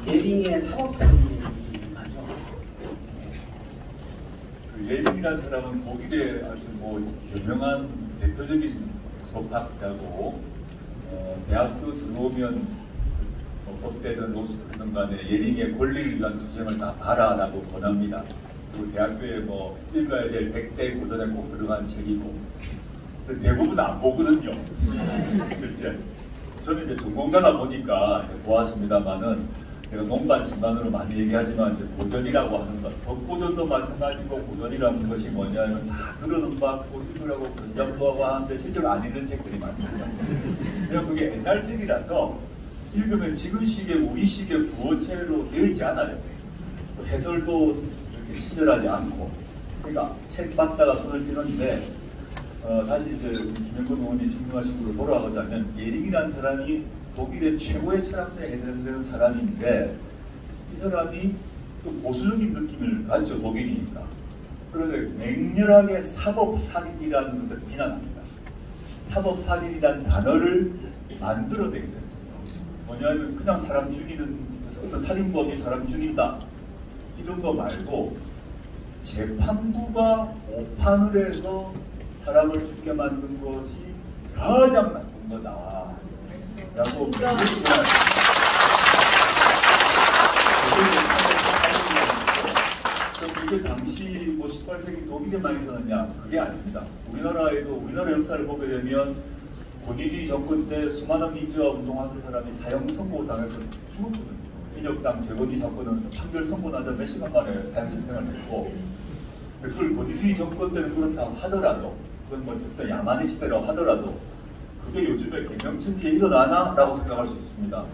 예링의 사법살인이 맞죠? 그 예링이라는 사람은 독일의 아주 유명한 대표적인 법학자고 대학교 들어오면 법대든 로스쿨든 간에 예링의 권리를 위한 투쟁을 다 봐라라고 권합니다. 그리고 대학교에 읽어야 될 100대 고전에 꼭 들어간 책이고 대부분 안 보거든요. 그렇지? 저는 이제 전공자다 보니까 보았습니다만은 제가 논반 진반으로 많이 얘기하지만 이제 고전이라고 하는 것, 법고전도 마찬가지고 고전이라는 것이 뭐냐면 다 들어는 받고 읽으라고 권장도 하고 하는데 실제로 안 읽는 책들이 많습니다. 그냥 그게 옛날 책이라서 읽으면 지금 시기에 우리 시기의 구어체로 되어 있지 않아요. 해설도 이렇게 친절하지 않고. 그러니까 책 받다가 손을 떼는데 다시 이제 김영건 의원이 질문하신 걸로 돌아가자면 예링이라는 사람이 독일의 최고의 철학자에 해당되는 사람인데 이 사람이 또 보수적인 느낌을 갖죠. 독일이니까. 그런데 맹렬하게 사법살인이라는 것을 비난합니다. 사법살인이라는 단어를 만들어내게 됐어요. 뭐냐면 그냥 사람 죽이는 어떤 살인범이 사람 죽인다 이런 거 말고 재판부가 오판을 해서 사람을 죽게 만든 것이 가장 나쁜 거다 라고 그게 당시 18세기 독일에만 있었느냐? 그게 아닙니다. 우리나라 역사를 보게 되면 권위주의 정권 때 수많은 민주화 운동하는 사람이 사형 선고 당해서 죽었거든요. 민혁당 재건이 사건은 판결 선고 나자 몇 시간 만에 사형 집행을 했고, 그걸 권위주의 정권 때는 그렇다고 하더라도, 그건 어쨌든 야만의 시대라고 하더라도, 그게 요즘에 개명천지에 일어나나? 라고 생각할 수 있습니다.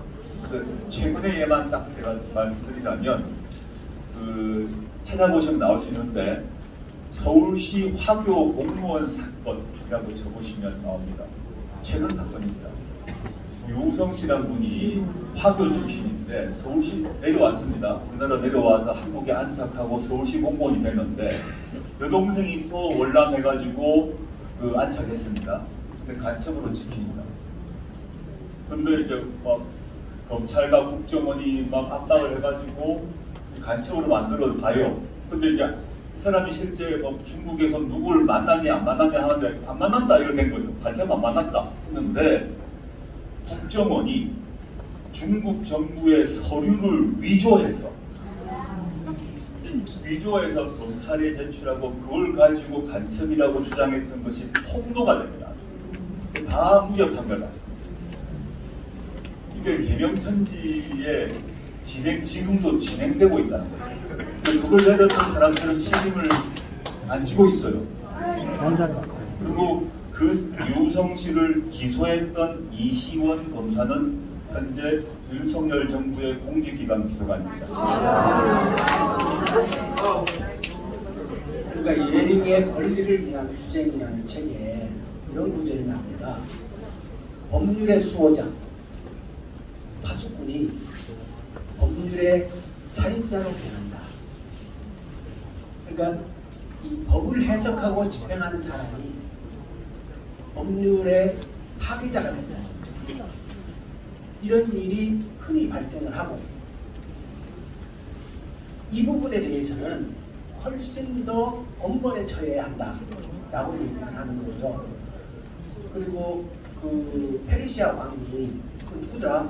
최근의 예만 딱 제가 말씀드리자면, 찾아보시면 나올 수 있는데, 서울시 화교 공무원 사건이라고 쳐보시면 나옵니다. 최근 사건입니다. 유우성 씨란 분이 화교 출신인데 서울시 내려왔습니다. 우리나라 내려와서 한국에 안착하고 서울시 공무원이 되는데 여동생이 또 월남해가지고 안착했습니다. 근데 간첩으로 찍힙니다. 근데 이제 막 검찰과 국정원이 막 압박을 해가지고 간첩으로 만들어 가요. 근데 이제 이 사람이 실제 중국에서 누구를 만났냐 안 만났냐 하는데 안 만났다 이렇게 된 거죠. 간첩 안 만났다 했는데 국정원이 중국 정부의 서류를 위조해서 검찰에 제출하고 그걸 가지고 간첩이라고 주장했던 것이 폭로가 됩니다. 다 무죄 판결 났습니다. 이게 개명천지의 지금도 진행되고 있다는 거죠. 그걸 내렸던 사람들은 책임을 안 지고 있어요. 그리고 그 유우성 씨를 기소했던 이시원 검사는 현재 윤석열 정부의 공직기관 비서관입니다. 그러니까 예링의 권리를 위한 투쟁이라는 책에 이런 구절이 나옵니다. 법률의 수호자 파수꾼이 법률의 살인자로 변한다. 그러니까 이 법을 해석하고 집행하는 사람이 법률의 파괴자가 된다는 거죠. 이런 일이 흔히 발생을 하고 이 부분에 대해서는 훨씬 더 엄벌에 처해야 한다라고 얘기를 하는 거죠. 그리고 그 페르시아 왕이 그 누구더라?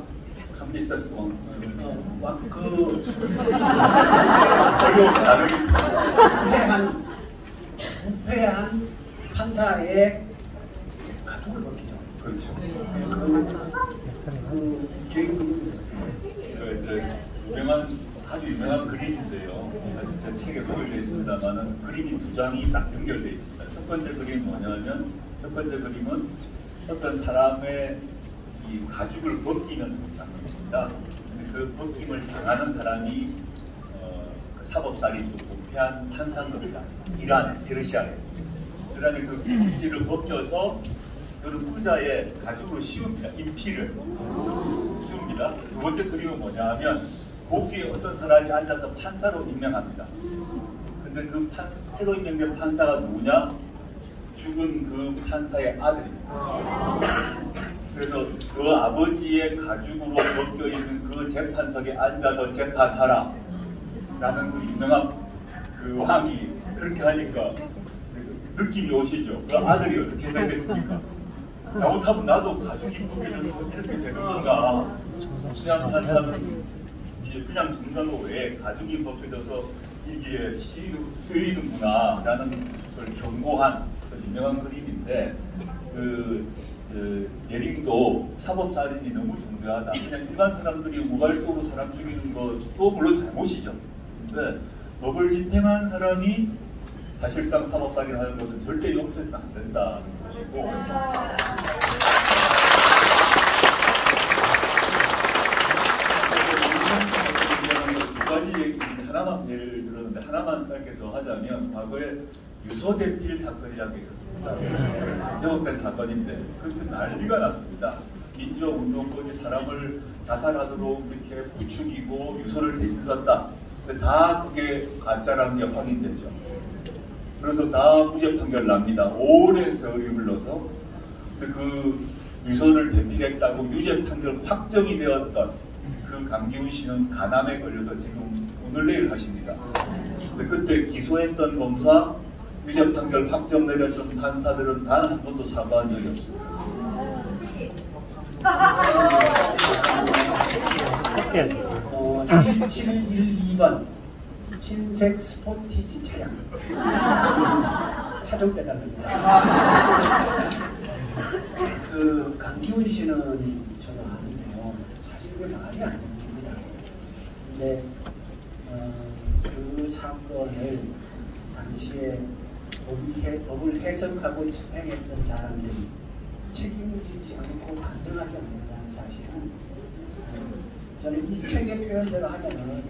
감비세스 왕. 부패한 판사의 가죽을 벗기죠. 그렇죠. 이제 아주 유명한 그림인데요. 제 책에 소개되어 있습니다만은 그림이 두 장이 딱 연결되어 있습니다. 첫 번째 그림은 뭐냐면 어떤 사람의 이 가죽을 벗기는 장면입니다. 그 벗김을 당하는 사람이 사법살인 또 부패한 판사입니다. 이란, 페르시아에. 그다음에 그 피지를 벗겨서 그런 의자에 가죽으로 씌웁니다. 인피를 씌웁니다. 두 번째 그림은 뭐냐 하면 거기에 어떤 사람이 앉아서 판사로 임명합니다. 근데 그 새로 임명된 판사가 누구냐? 죽은 그 판사의 아들입니다. 그래서 그 아버지의 가죽으로 벗겨 있는 그 재판석에 앉아서 재판하라 라는 그 유명한 그 왕이 그렇게 하니까 느낌이 오시죠. 그 아들이 어떻게 되겠습니까? 잘못하면 나도 가죽이 벗겨져서 이렇게 되는구나. 수양 판사는 그냥 죽는다고 왜 가죽이 벗겨져서 이게 쓰이는구나 라는 걸 경고한 유명한 그림인데, 예링도 사법살인이 너무 중대하다. 그냥 일반 사람들이 우발적으로 사람 죽이는 것도 물론 잘못이죠. 근데 법을 집행한 사람이 사실상 사법살인을 하는 것은 절대 용서해서는 안 된다는 것이고, 두 가지 얘기, 하나만 예를 들었는데 하나만 짧게 더 하자면, 과거에 유서대필 사건이라는 게 있었습니다. 제목된 사건인데 그때 난리가 났습니다. 민주운동권이 사람을 자살하도록 이렇게 부추기고 유서를 대신 썼다. 근데 다 그게 가짜라는 게 확인됐죠. 그래서 다 무죄 판결 납니다. 오랜 세월이 흘러서. 근데 그 유서를 대필했다고 유죄 판결 확정이 되었던 그 강기훈 씨는 간암에 걸려서 지금 오늘 내일 하십니다. 근데 그때 기소했던 검사, 유죄 판결 확정 내렸던 판사들은 단 한 번도 사과한 적이 없습니다. 1712번 흰색 스포티지 차량 차종 빼달랍니다. 그 강기훈 씨는 저는 아는데요, 사실 이게 말이 안 됩니다. 근데 그 사건을 당시에 법을 해석하고 집행했던 사람들이 책임지지 않고 반성하지 않는다는 사실은, 저는 이 책의 표현대로 하면은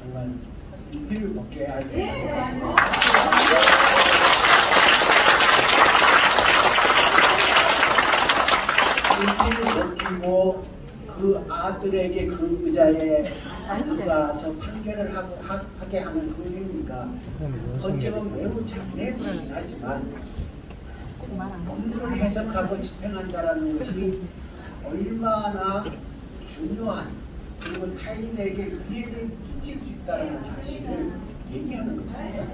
정말 인피를 먹게 할 대상인 것 같습니다. 인피를 먹히고 그 아들에게 그 의자에 앉아서 판결을 하게 하는 그 행위가 어쩌면 매우 장례이긴 하지만 법률을 해석하고 집행한다는 것이 얼마나 중요한, 그리고 타인에게 위해를 끼칠 수 있다는 사실을 얘기하는 거잖아요.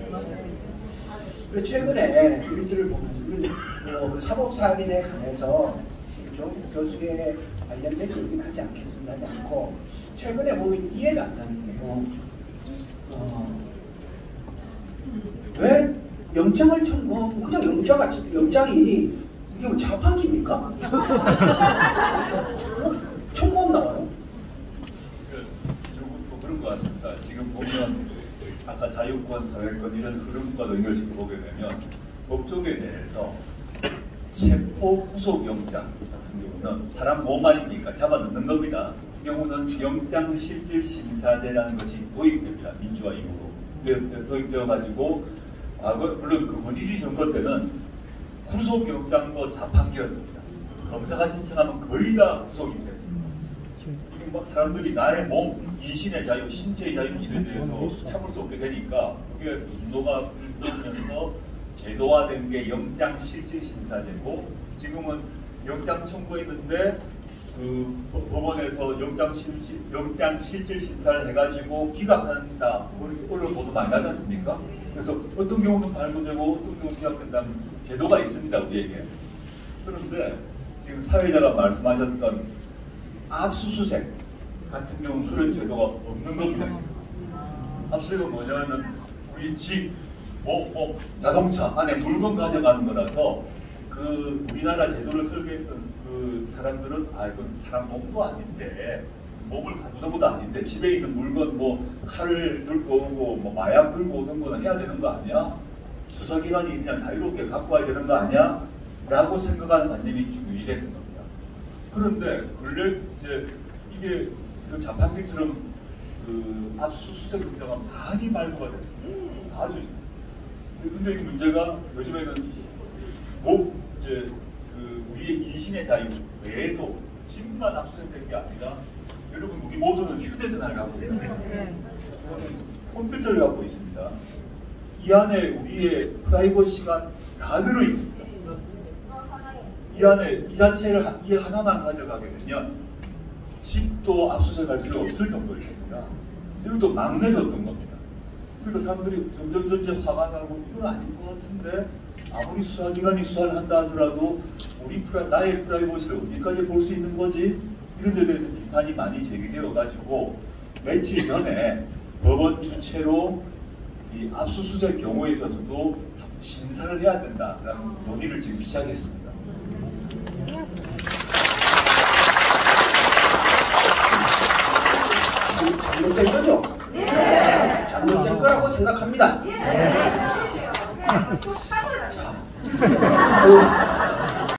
그리고 최근에 일들을 보면서 사법살인에 관해서 조 교수의 관련된 얘기는 하지 않겠습니다. 하지 않고, 최근에 보면 이해가 안 가는 게요. 왜 영장을 청구하고 그냥 영장이 이게 뭐 자판기입니까? 청구하면 나와요. 이것도 그런 것 같습니다. 지금 보면 아까 자유권, 사회권 이런 흐름과 연결시켜 보게 되면 법조계 내에서 체포 구속 영장 같은 경우는 사람 몸 아닙니까? 잡아 넣는 겁니다. 이 경우는 영장 실질 심사제라는 것이 도입됩니다. 민주화 이후로 도입되어 가지고, 과거 물론 그 권위주의 정권 때는 구속 영장도 자판기였습니다. 검사가 신청하면 거의 다 구속이 됐습니다. 이게 막 사람들이 나의 몸, 이신의 자유, 신체의 자유에 대해서 참을 수 없게 되니까 그게 분노가 일면서 제도화된 게 영장 실질 심사제고, 지금은 영장 청구했는데 그 법원에서 영장 실질 심사를 해가지고 기각한다. 언론 보도 많이 나지 않습니까? 그래서 어떤 경우는 발부되고 어떤 경우는 기각된다는 제도가 있습니다, 우리에게. 그런데 지금 사회자가 말씀하셨던 압수수색 같은 경우는 그런 제도가 없는 겁니다. 지금. 압수수색은 뭐냐면 우리 집, 자동차 안에 물건 가져가는 거라서 그 우리나라 제도를 설계했던 그 사람들은 이건 사람 몸도 아닌데, 몸을 가두는 것도 아닌데 집에 있는 물건 칼을 들고 오고 마약 들고 오는 거는 해야 되는 거 아니야? 수사기관이 그냥 자유롭게 갖고 와야 되는 거 아니야? 라고 생각하는 관념이 쭉 유지됐던 겁니다. 그런데 근래 이제 이게 그 자판기처럼 그 압수수색 문제가 많이 발부가 됐습니다. 아주. 근데 이 문제가 요즘에는 이제 우리의 이신의 자유 외에도 집만 압수수색된 게 아니라, 여러분 우리 모두는 휴대전화를 갖고 있습니다. 컴퓨터를 갖고 있습니다. 이 안에 우리의 프라이버시가 다 들어 있습니다. 이 안에 이 자체를 이 하나만 가져가게 되면 집도 압수수색할 필요 없을 정도일 겁니다. 이것도 막 내줬던 겁니다. 그러니까 사람들이 점점 화가 나고 이건 아닌 것 같은데 아무리 수사기관이 수사를 한다 하더라도 나의 프라이버시를 어디까지 볼 수 있는 거지? 이런 데 대해서 비판이 많이 제기되어 가지고 며칠 전에 법원 주체로 이 압수수색 경우에 있어서도 심사를 해야 된다라는 논의를 지금 시작했습니다. 잘못된 거죠? 잘못된 거라고 생각합니다. 자,